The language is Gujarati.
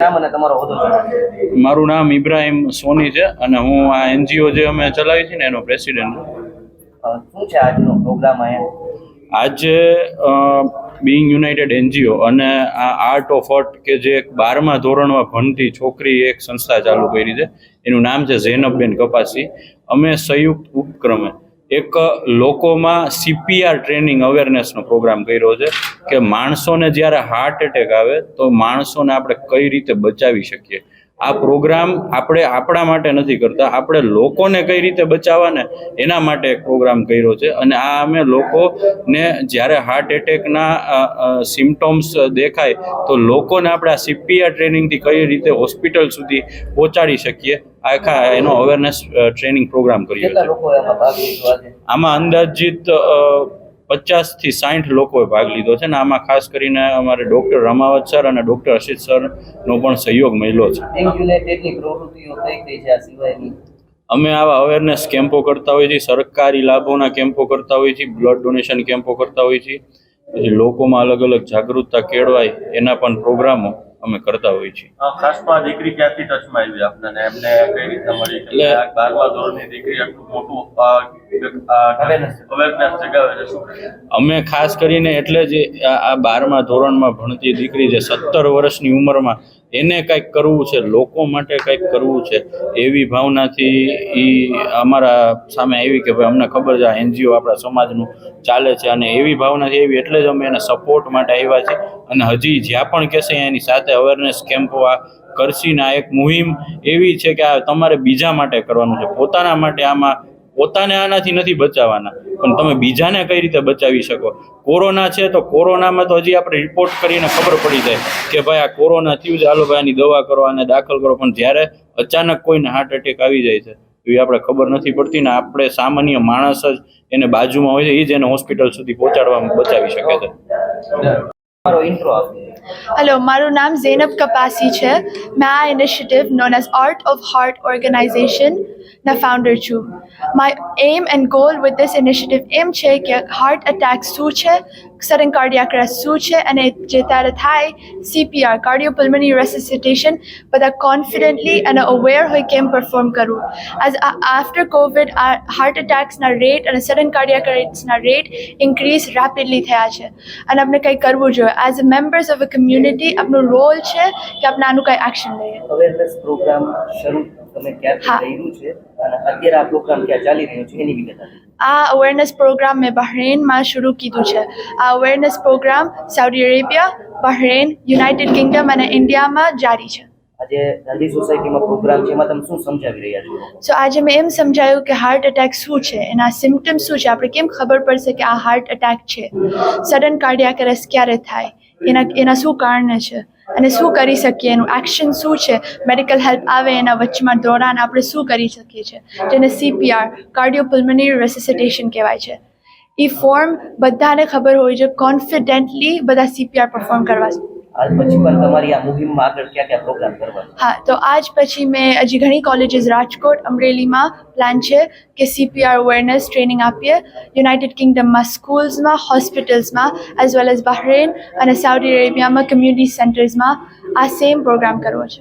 નામ અને તમારો હોદ્દો જણાવો. મારું નામ ઇબ્રાહિમ સોની છે અને હું આ એનજીઓ જે અમે ચલાવી છે ને એનો પ્રેસિડેન્ટ છું. શું છે આજનો પ્રોગ્રામ અહીંયા? આજે બિંગ યુનાઇટેડ એનજીઓ અને આ આર્ટ ઓફ હર્ટ કે જે 12મા ધોરણમાં ભણતી છોકરી એક સંસ્થા ચાલુ કરી છે, એનું નામ છે ઝેનબબેન કપાસી. અમે સંયુક્ત ઉપક્રમે એક લોકોમાં CPR ટ્રેનિંગ અવેરનેસનો પ્રોગ્રામ કર્યો છે કે માણસોને જ્યારે હાર્ટ એટેક આવે તો માણસોને આપણે કઈ રીતે બચાવી શકીએ. આ પ્રોગ્રામ આપણે આપણા માટે નથી કરતા, આપણે લોકોને કઈ રીતે બચાવવા ને એના માટે એક પ્રોગ્રામ કર્યો છે. અને આ અમે લોકોને જ્યારે હાર્ટ એટેકના સિમ્ટોમ્સ દેખાય તો લોકોને આપણે આ CPR ટ્રેનિંગથી કઈ રીતે હોસ્પિટલ સુધી પહોંચાડી શકીએ, આખા એનો અવેરનેસ ટ્રેનિંગ પ્રોગ્રામ કર્યો કેટલા છે. લોકોએ આમાં ભાગ લીધો આજે? આમાં અંદાજિત 50 થી 60 લોકોએ ભાગ લીધો છે ને આમાં ખાસ કરીને અમારે ડૉક્ટર રમાવત સર અને ડૉક્ટર અશિત સરનો પણ સહયોગ મળ્યો છે. બિંગ યુનાઇટેડની પ્રવૃત્તિઓ કઈ કઈ છે આ સિવાયની? અમે આવા અવેરનેસ કેમ્પો કરતા હોઈએ છીએ, સરકારી લાભોના કેમ્પો કરતા હોઈએ છીએ, બ્લડ ડોનેશન કેમ્પો કરતા હોઈએ છીએ, પછી લોકોમાં અલગ અલગ જાગૃતતા કેળવાય એના પણ પ્રોગ્રામો અમે કરતા હોઈએ છીએ. ખાસ તો આ દીકરી ક્યાંથી ટચમાં આવી આપણને, એમને કઈ રીતે મળી? એટલે 12મા ધોરણની દીકરી આટલું મોટું અવેરનેસ જગાવે છે, શું? અમે ખાસ કરીને એટલે જ આ 12મા ધોરણમાં ભણતી દીકરી જે 17 વર્ષની ઉંમરમાં એને કંઈક કરવું છે, લોકો માટે કંઈક કરવું છે, એવી ભાવનાથી એ અમારા સામે આવી કે ભાઈ અમને ખબર છે આ એનજીઓ આપણા સમાજનું ચાલે છે અને એવી ભાવનાથી એવી એટલે જ અમે એને સપોર્ટ માટે આવ્યા છીએ. અને હજી જ્યાં પણ કહેશે એની સાથે અવેરનેસ કેમ્પો આ કરશી ને આ એક મુહિમ એવી છે કે આ તમારે બીજા માટે કરવાનું છે, પોતાના માટે. પોતાને આનાથી નથી બચાવવાના, પણ તમે બીજાને કઈ રીતે બચાવી શકો. કોરોના છે તો કોરોનામાં તો હજી આપણે રિપોર્ટ કરીને ખબર પડી જાય કે ભાઈ આ કોરોના થયું છે, હાલો ભાઈ આની દવા કરો, આને દાખલ કરો. પણ જ્યારે અચાનક કોઈને હાર્ટ એટેક આવી જાય છે એવી આપણે ખબર નથી પડતી ને આપણે સામાન્ય માણસ જ એને બાજુમાં હોય છે એ જ એને હોસ્પિટલ સુધી પહોંચાડવામાં બચાવી શકે છે. તમારો ઇન્ટ્રો આપો. Hello, મારું નામ ઝેનબ કપાસી છે. મેં આ initiative known as Art of Heart organization ના ફાઉન્ડર છું. My aim and goal with this initiative એમ છે કે હાર્ટ એટેક શું છે, સડન કાર્ડિયાક અરેસ્ટ શું છે અને જે ત્યારે થાય CPR કાર્ડિયોપલ્મોનરી રેસિસિટેશન બધા કોન્ફિડન્ટલી અને અવેર હોય કેમ પરફોર્મ કરવું. આફ્ટર કોવિડ આ હાર્ટ એટેક્સના રેટ અને સડન કાર્ડિયાક અરેસ્ટના રેટ ઇન્ક્રીઝ રેપિડલી થયા છે અને આપણે કંઈ કરવું જોઈએ. As a members of a community આપણું રોલ છે કે આપણે આનું કંઈ એક્શન લઈએ. અવેરનેસ પ્રોગ્રામ શરૂ તમે ક્યાંથી કર્યું છે અને અત્યારે આ પ્રોગ્રામ ક્યાં ચાલી રહ્યો છે એની વિગત આપો. આ અવેરનેસ પ્રોગ્રામ મેં બહરેનમાં શરૂ કીધું છે. આ awareness programme Saudi Arabia, Bahrain, United Kingdom અને ઇન્ડિયામાં જારી છે. આજે ગાંધી સોસાયટીમાં પ્રોગ્રામ છે, એમાં તમે શું સમજાવી રહ્યા છો? સો આજે મેં એમ સમજાયું કે હાર્ટ એટેક શું છે, એના સિમ્ટમ્સ શું છે, આપણે કેમ ખબર પડશે કે આ હાર્ટ એટેક છે, સડન કાર્ડિયાક અરેસ્ટ ક્યારે થાય, એના શું કારણે છે અને શું કરી શકીએ, એનું એક્શન શું છે, મેડિકલ હેલ્પ આવે એના વચમાં દોરાન આપણે શું કરી શકીએ છીએ, જેને CPR કાર્ડિયોપલ્મોનરી રેસિસિટેશન કહેવાય છે. એ ફોર્મ બધાને ખબર હોય છે, કોન્ફિડન્ટલી બધા CPR પરફોર્મ કરવા. આજ પછી પણ તમારી આ મુહિમમાં આગળ ક્યાં ક્યાં પ્રોગ્રામ કરવાના? હા, તો આજ પછી મેં હજી ઘણી કોલેજીસ રાજકોટ, અમરેલીમાં પ્લાન છે કે CPR અવેરનેસ ટ્રેનિંગ આપીએ. યુનાઇટેડ કિંગડમમાં સ્કૂલ્સમાં, હોસ્પિટલ્સમાં એઝ વેલ એઝ બહરેન અને સાઉદી અરેબિયામાં કમ્યુનિટી સેન્ટર્સમાં આ સેમ પ્રોગ્રામ કરવો છે.